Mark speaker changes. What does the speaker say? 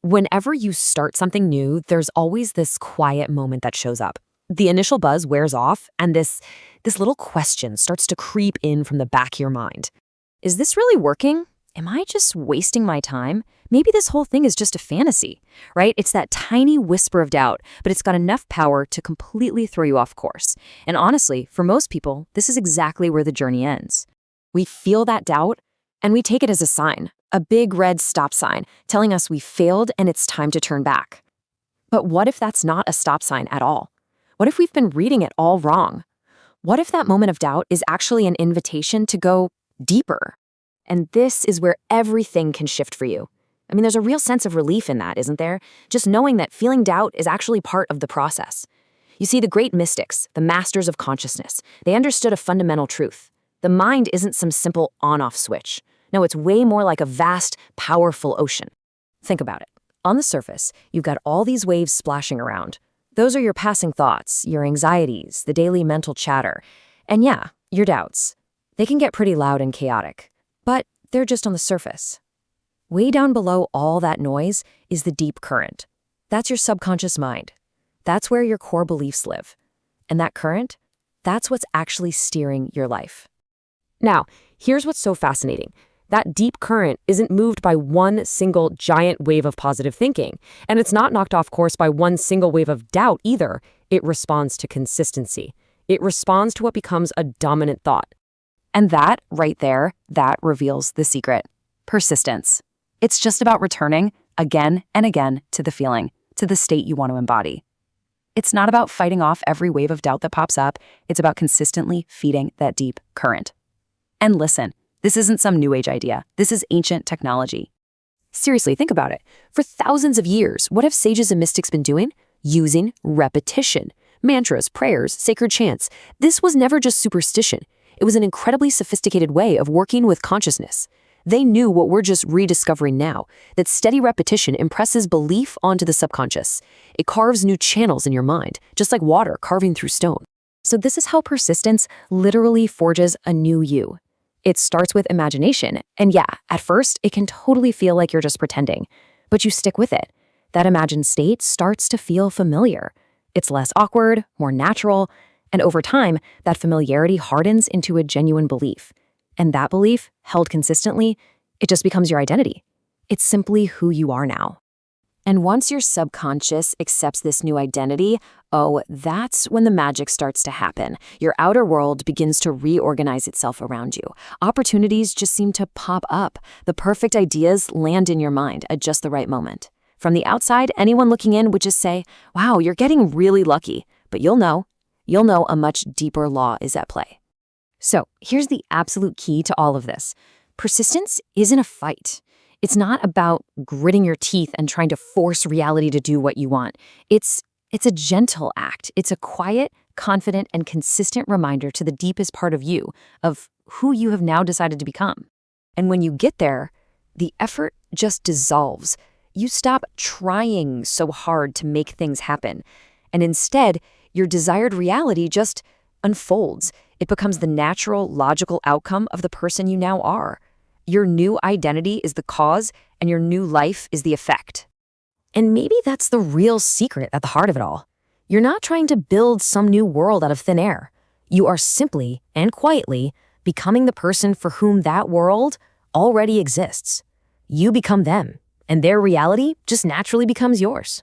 Speaker 1: Whenever you start something new, there's always this quiet moment that shows up. The initial buzz wears off, and this little question starts to creep in from the back of your mind. Is this really working? Am I just wasting my time? Maybe this whole thing is just a fantasy, right? It's that tiny whisper of doubt, but it's got enough power to completely throw you off course. And honestly, for most people, this is exactly where the journey ends. We feel that doubt, and we take it as a sign, a big red stop sign telling us we failed and it's time to turn back. But what if that's not a stop sign at all? What if we've been reading it all wrong? What if that moment of doubt is actually an invitation to go deeper? And this is where everything can shift for you. There's a real sense of relief in that, isn't there? Just knowing that feeling doubt is actually part of the process. You see, the great mystics, the masters of consciousness, they understood a fundamental truth. The mind isn't some simple on-off switch. No, it's way more like a vast, powerful ocean. Think about it. On the surface, you've got all these waves splashing around. Those are your passing thoughts, your anxieties, the daily mental chatter, and yeah, your doubts. They can get pretty loud and chaotic, but they're just on the surface. Way down below all that noise is the deep current. That's your subconscious mind. That's where your core beliefs live. And that current, that's what's actually steering your life. Now, here's what's so fascinating. That deep current isn't moved by one single giant wave of positive thinking, and it's not knocked off course by one single wave of doubt either. It responds to consistency. It responds to what becomes a dominant thought. And that, right there, that reveals the secret. Persistence. It's just about returning again and again to the feeling, to the state you want to embody. It's not about fighting off every wave of doubt that pops up. It's about consistently feeding that deep current. And listen, this isn't some new age idea. This is ancient technology. Seriously, think about it. For thousands of years, what have sages and mystics been doing? Using repetition. Mantras, prayers, sacred chants. This was never just superstition. It was an incredibly sophisticated way of working with consciousness. They knew what we're just rediscovering now, that steady repetition impresses belief onto the subconscious. It carves new channels in your mind, just like water carving through stone. So this is how persistence literally forges a new you. It starts with imagination, and yeah, at first, it can totally feel like you're just pretending. But you stick with it. That imagined state starts to feel familiar. It's less awkward, more natural, and over time, that familiarity hardens into a genuine belief. And that belief, held consistently, it just becomes your identity. It's simply who you are now. And once your subconscious accepts this new identity, that's when the magic starts to happen. Your outer world begins to reorganize itself around you. Opportunities just seem to pop up. The perfect ideas land in your mind at just the right moment. From the outside, anyone looking in would just say, wow, you're getting really lucky. But you'll know a much deeper law is at play. So here's the absolute key to all of this. Persistence isn't a fight. It's not about gritting your teeth and trying to force reality to do what you want. It's a gentle act. It's a quiet, confident, and consistent reminder to the deepest part of you, of who you have now decided to become. And when you get there, the effort just dissolves. You stop trying so hard to make things happen. And instead, your desired reality just unfolds. It becomes the natural, logical outcome of the person you now are. Your new identity is the cause, and your new life is the effect. And maybe that's the real secret at the heart of it all. You're not trying to build some new world out of thin air. You are simply and quietly becoming the person for whom that world already exists. You become them, and their reality just naturally becomes yours.